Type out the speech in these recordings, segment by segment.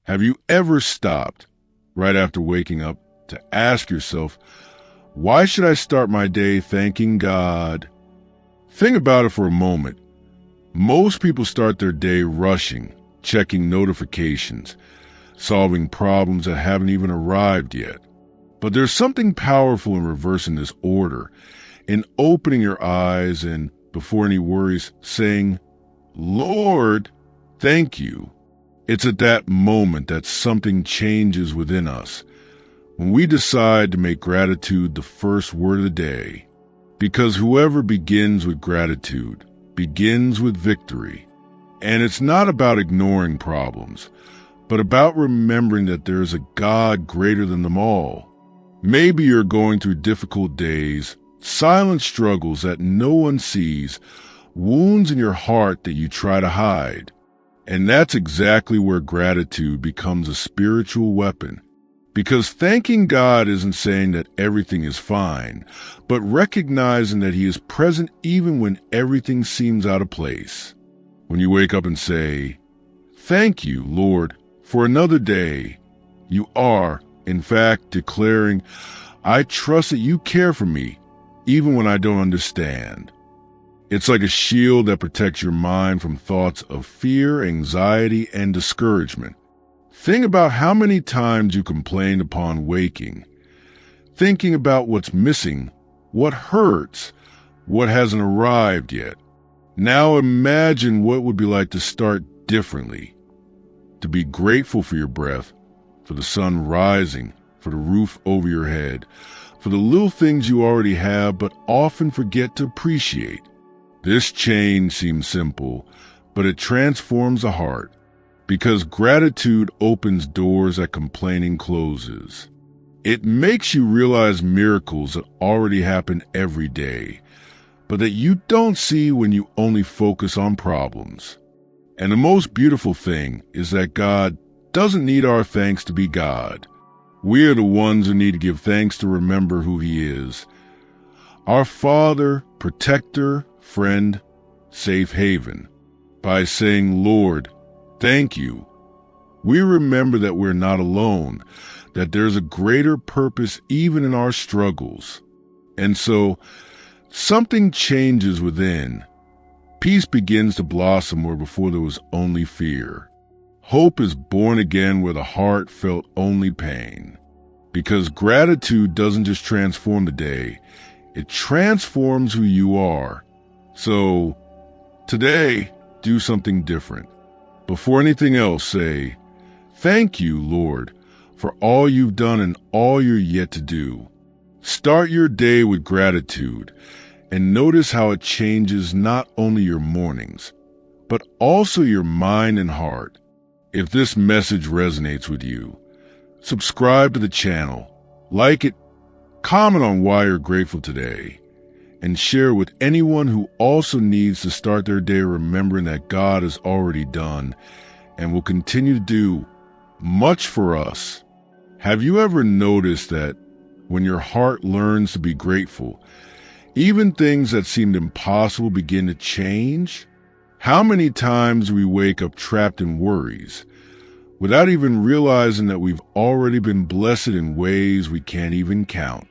Have you ever stopped right after waking up to ask yourself, why should I start my day thanking God? Think about it for a moment. Most people start their day rushing, checking notifications, solving problems that haven't even arrived yet. But there's something powerful in reversing this order, in opening your eyes and, before any worries, saying, Lord, thank you. It's at that moment that something changes within us, when we decide to make gratitude the first word of the day. Because whoever begins with gratitude begins with victory. And it's not about ignoring problems, but about remembering that there is a God greater than them all. Maybe you're going through difficult days, silent struggles that no one sees, wounds in your heart that you try to hide. And that's exactly where gratitude becomes a spiritual weapon. Because thanking God isn't saying that everything is fine, but recognizing that He is present even when everything seems out of place. When you wake up and say, thank you, Lord, for another day, you are, in fact, declaring, I trust that you care for me, even when I don't understand. It's like a shield that protects your mind from thoughts of fear, anxiety, and discouragement. Think about how many times you complained upon waking, thinking about what's missing, what hurts, what hasn't arrived yet. Now imagine what it would be like to start differently, to be grateful for your breath, for the sun rising, for the roof over your head, for the little things you already have but often forget to appreciate. This change seems simple, but it transforms the heart. Because gratitude opens doors that complaining closes. It makes you realize miracles that already happen every day, but that you don't see when you only focus on problems. And the most beautiful thing is that God doesn't need our thanks to be God. We are the ones who need to give thanks to remember who He is. Our Father, protector, friend, safe haven. By saying, Lord, thank you, we remember that we're not alone, that there's a greater purpose even in our struggles. And so, something changes within. Peace begins to blossom where before there was only fear. Hope is born again where the heart felt only pain. Because gratitude doesn't just transform the day, it transforms who you are. So, today, do something different. Before anything else, say, thank you, Lord, for all you've done and all you're yet to do. Start your day with gratitude and notice how it changes not only your mornings, but also your mind and heart. If this message resonates with you, subscribe to the channel, like it, comment on why you're grateful today, and share with anyone who also needs to start their day remembering that God has already done and will continue to do much for us. Have you ever noticed that when your heart learns to be grateful, even things that seemed impossible begin to change? How many times we wake up trapped in worries without even realizing that we've already been blessed in ways we can't even count?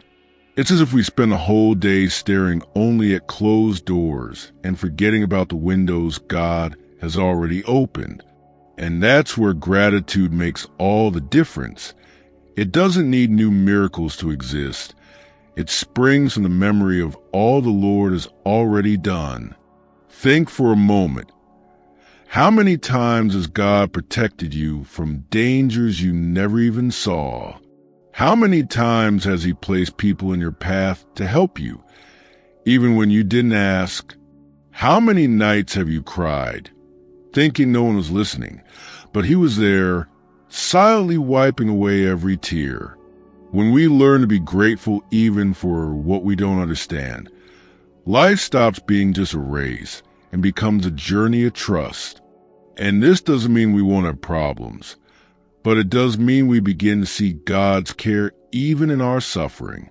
It's as if we spend the whole day staring only at closed doors and forgetting about the windows God has already opened. And that's where gratitude makes all the difference. It doesn't need new miracles to exist. It springs from the memory of all the Lord has already done. Think for a moment. How many times has God protected you from dangers you never even saw? How many times has He placed people in your path to help you, even when you didn't ask? How many nights have you cried, thinking no one was listening, but He was there, silently wiping away every tear? When we learn to be grateful even for what we don't understand, life stops being just a race and becomes a journey of trust. And this doesn't mean we won't have problems, but it does mean we begin to see God's care even in our suffering.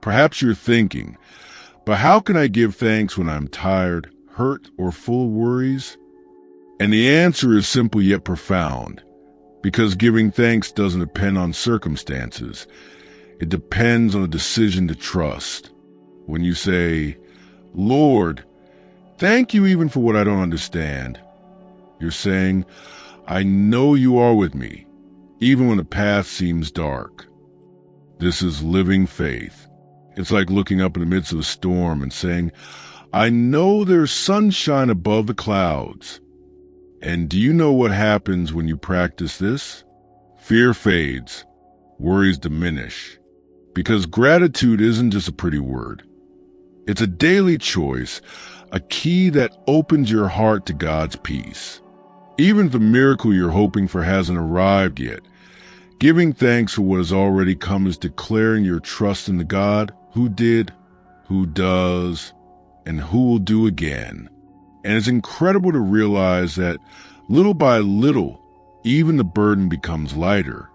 Perhaps you're thinking, but how can I give thanks when I'm tired, hurt, or full of worries? And the answer is simple yet profound. Because giving thanks doesn't depend on circumstances. It depends on a decision to trust. When you say, Lord, thank you even for what I don't understand, you're saying, I know you are with me, even when the path seems dark. This is living faith. It's like looking up in the midst of a storm and saying, I know there's sunshine above the clouds. And do you know what happens when you practice this? Fear fades, worries diminish, because gratitude isn't just a pretty word. It's a daily choice, a key that opens your heart to God's peace. Even if the miracle you're hoping for hasn't arrived yet, giving thanks for what has already come is declaring your trust in the God who did, who does, and who will do again. And it's incredible to realize that little by little, even the burden becomes lighter,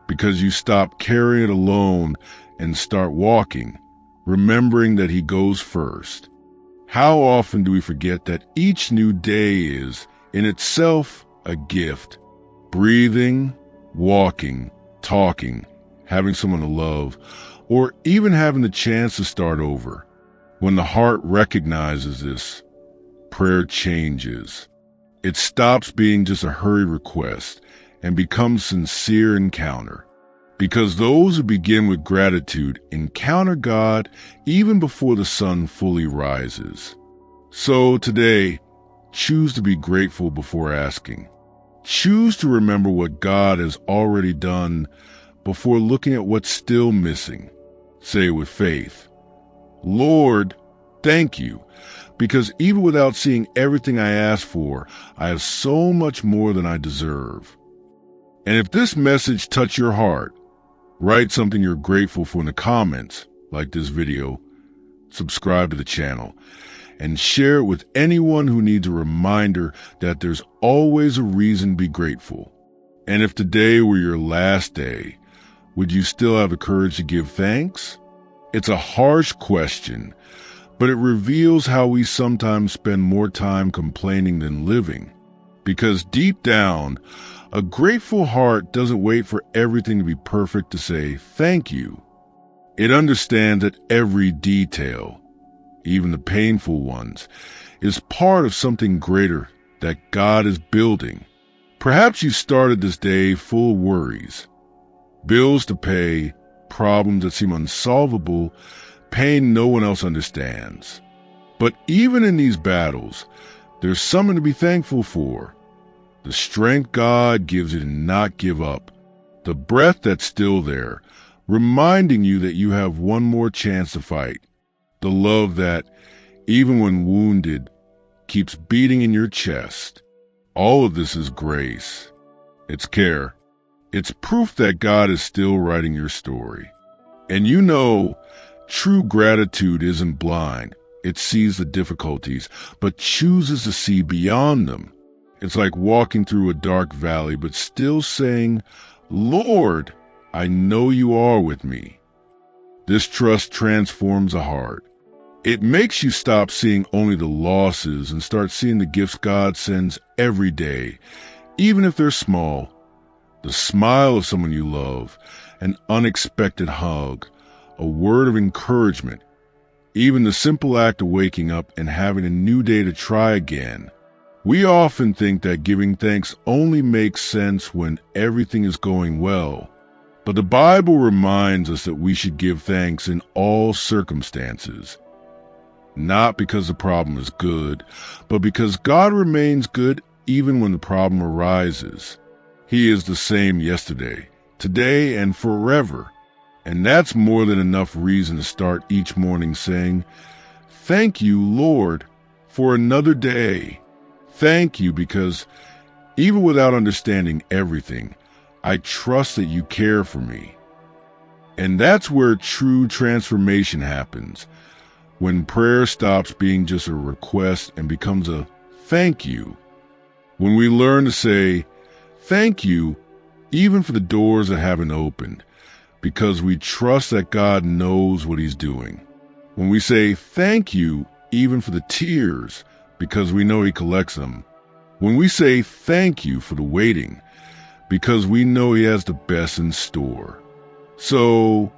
because you stop carrying it alone and start walking, remembering that He goes first. How often do we forget that each new day is, in itself, a gift? Breathing, walking, talking, having someone to love, or even having the chance to start over. When the heart recognizes this, prayer changes. It stops being just a hurried request and becomes sincere encounter. Because those who begin with gratitude encounter God even before the sun fully rises. So today, choose to be grateful before asking. Choose to remember what God has already done before looking at what's still missing. Say with faith, Lord, thank you, because even without seeing everything I asked for, I have so much more than I deserve. And if this message touched your heart, write something you're grateful for in the comments, like this video, subscribe to the channel, and share it with anyone who needs a reminder that there's always a reason to be grateful. And if today were your last day, would you still have the courage to give thanks? It's a harsh question, but it reveals how we sometimes spend more time complaining than living. Because deep down, a grateful heart doesn't wait for everything to be perfect to say thank you. It understands that every detail, even the painful ones, is part of something greater that God is building. Perhaps you started this day full of worries, bills to pay, problems that seem unsolvable, pain no one else understands. But even in these battles, there's something to be thankful for. The strength God gives you to not give up. The breath that's still there, reminding you that you have one more chance to fight. The love that, even when wounded, keeps beating in your chest. All of this is grace. It's care. It's proof that God is still writing your story. And you know, true gratitude isn't blind. It sees the difficulties, but chooses to see beyond them. It's like walking through a dark valley, but still saying, Lord, I know you are with me. This trust transforms a heart. It makes you stop seeing only the losses and start seeing the gifts God sends every day, even if they're small. The smile of someone you love, an unexpected hug, a word of encouragement, even the simple act of waking up and having a new day to try again. We often think that giving thanks only makes sense when everything is going well. But the Bible reminds us that we should give thanks in all circumstances. Not because the problem is good, but because God remains good even when the problem arises. He is the same yesterday, today, and forever. And that's more than enough reason to start each morning saying, Thank you, Lord, for another day. Thank you because even without understanding everything, I trust that you care for me. And that's where true transformation happens, when prayer stops being just a request and becomes a thank you. When we learn to say thank you even for the doors that haven't opened, because we trust that God knows what He's doing. When we say thank you even for the tears, because we know He collects them. When we say thank you for the waiting, because we know He has the best in store. So,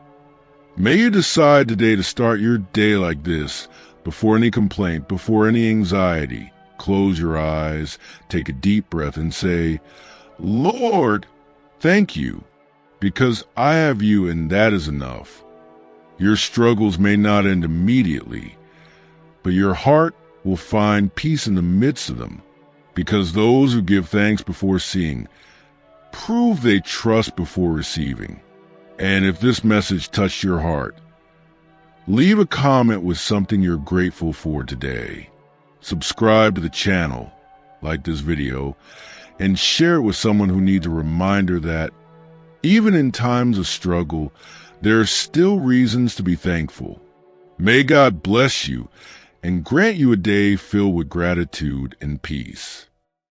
may you decide today to start your day like this, before any complaint, before any anxiety. Close your eyes, take a deep breath, and say, Lord, thank you, because I have you and that is enough. Your struggles may not end immediately, but your heart will find peace in the midst of them, because those who give thanks before seeing prove they trust before receiving. And if this message touched your heart, leave a comment with something you're grateful for today. Subscribe to the channel, like this video, and share it with someone who needs a reminder that even in times of struggle, there are still reasons to be thankful. May God bless you and grant you a day filled with gratitude and peace.